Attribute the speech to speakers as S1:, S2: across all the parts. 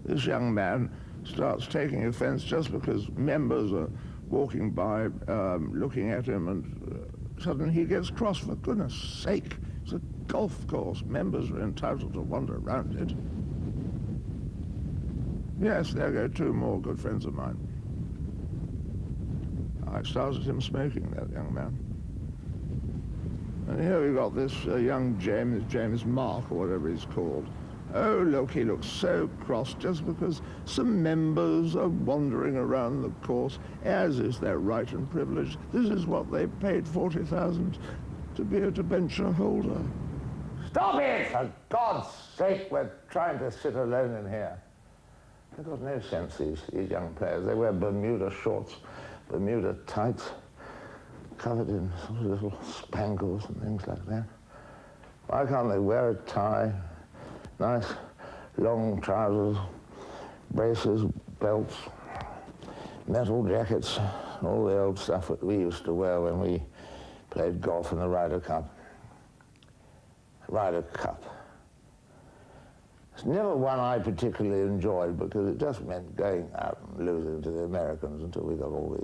S1: this young man starts taking offense just because members are walking by, looking at him, and suddenly he gets cross. For goodness sake, it's a golf course. Members are entitled to wander around it. Yes, there go two more good friends of mine. I started him smoking, that young man. And here we got this young James Mark, or whatever he's called. Oh, look, he looks so cross just because some members are wandering around the course, as is their right and privilege. This is what they paid 40,000 to be a debenture holder.
S2: Stop it! For God's sake, we're trying to sit alone in here. They've got no sense, these young players. They wear Bermuda shorts, Bermuda tights, covered in sort of little spangles and things like that. Why can't they wear a tie? Nice long trousers, braces, belts, metal jackets, all the old stuff that we used to wear when we played golf in the Ryder Cup. Ryder Cup. It's never one I particularly enjoyed because it just meant going out and losing to the Americans until we got all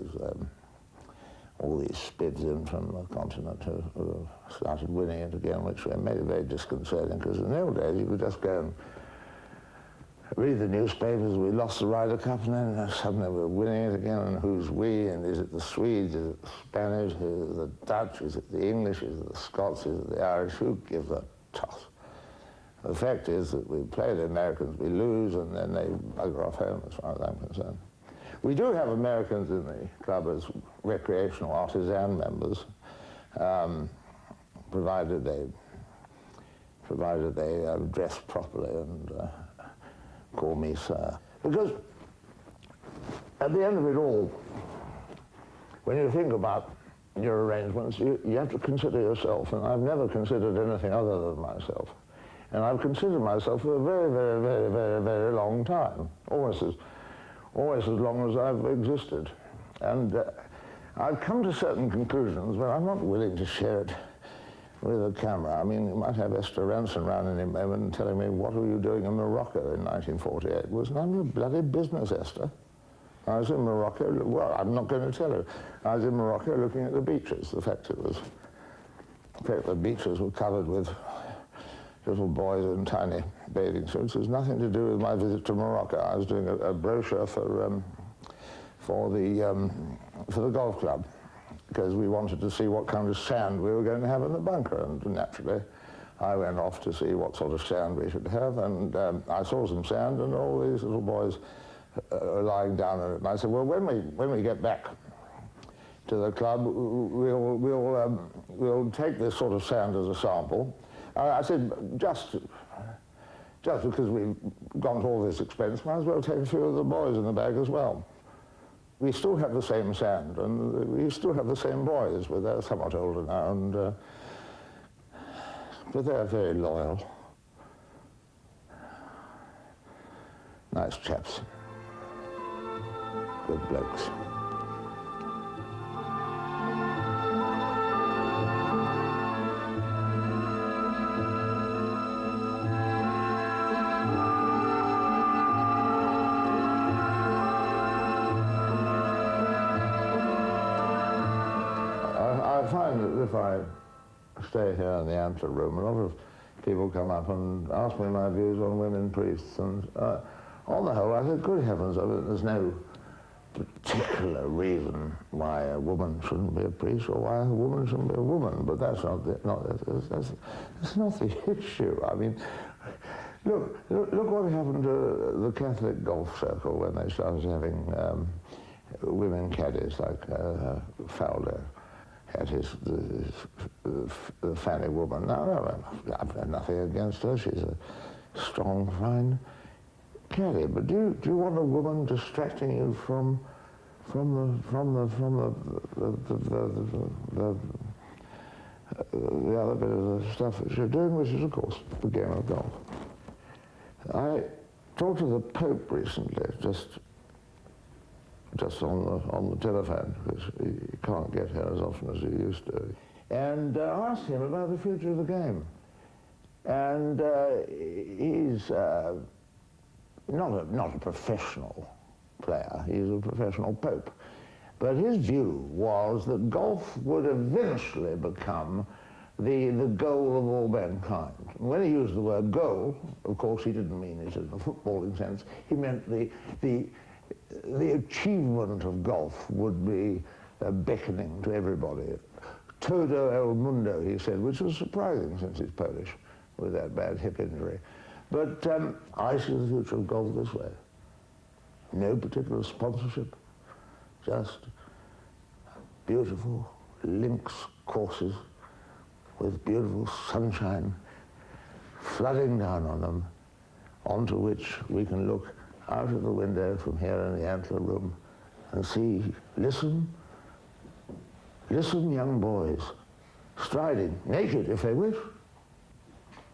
S2: these spids in from the continent who started winning it again, which made it very disconcerting, because in the old days you could just go and read the newspapers, we lost the Ryder Cup, and then suddenly we're winning it again, and who's we, and is it the Swedes, is it the Spanish, is it the Dutch, is it the English, is it the Scots, is it the Irish, who gives a toss? The fact is that we play the Americans, we lose, and then they bugger off home, as far as I'm concerned. We do have Americans in the club as recreational artisan members, provided they dress properly and call me sir. Because at the end of it all, when you think about your arrangements, you have to consider yourself, and I've never considered anything other than myself. And I've considered myself for a very, very, very, very, very long time, almost as long as I've existed. And I've come to certain conclusions, but I'm not willing to share it with a camera. I mean, you might have Esther Ranson round any moment and telling me, what were you doing in Morocco in 1948? It was none of your bloody business, Esther. I was in Morocco, well, I'm not going to tell you. I was in Morocco looking at the beaches. The fact the beaches were covered with little boys in tiny bathing suits. There's nothing to do with my visit to Morocco. I was doing a brochure for the golf club, because we wanted to see what kind of sand we were going to have in the bunker, and naturally I went off to see what sort of sand we should have, and I saw some sand, and all these little boys are lying down on it, and I said, well, when we get back to the club, we'll take this sort of sand as a sample. I said, just because we've gone to all this expense, might as well take a few of the boys in the bag as well. We still have the same sand, and we still have the same boys, but they're somewhat older now, and but they're very loyal. Nice chaps. Good blokes. I find that if I stay here in the Antler room, a lot of people come up and ask me my views on women priests, and on the whole, I think, good heavens, there's no particular reason why a woman shouldn't be a priest or why a woman shouldn't be a woman, but that's not the issue. I mean, look what happened to the Catholic golf circle when they started having women caddies, like Fowler had the Fanny woman. No, I've got nothing against her. She's a strong, fine caddy. But do you want a woman distracting you from the other bit of the stuff that you're doing, which is, of course, the game of golf? I talked to the Pope recently, just on the telephone, because he can't get here as often as he used to, and asked him about the future of the game. And he's not a professional player, he's a professional pope. But his view was that golf would eventually become the goal of all mankind. When he used the word goal, of course he didn't mean it in the footballing sense, he meant the achievement of golf would be beckoning to everybody. Todo el mundo, he said, which was surprising since he's Polish with that bad hip injury. But I see the future of golf this way. No particular sponsorship, just beautiful links courses with beautiful sunshine flooding down on them, onto which we can look out of the window from here in the Antler Room and see, listen, young boys, striding, naked if they wish,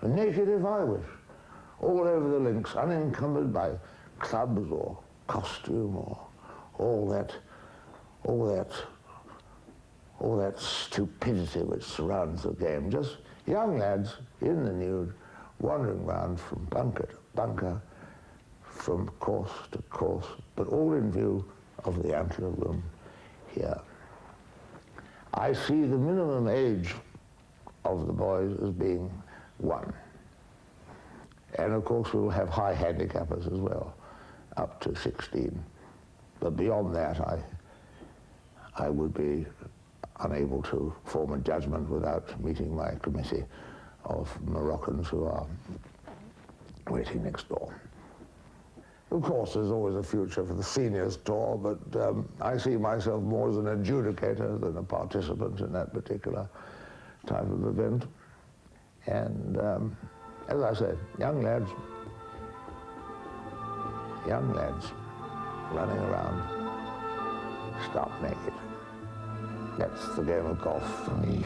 S2: and naked if I wish, all over the links, unencumbered by clubs or costume or all that stupidity which surrounds the game. Just young lads in the nude, wandering round from bunker to bunker, from course to course, but all in view of the Antler Room here. I see the minimum age of the boys as being 1. And of course we'll have high handicappers as well, up to 16. But beyond that, I would be unable to form a judgment without meeting my committee of Moroccans who are waiting next door. Of course, there's always a future for the seniors tour, but I see myself more as an adjudicator than a participant in that particular type of event. And as I said, young lads running around, stark naked. That's the game of golf for me.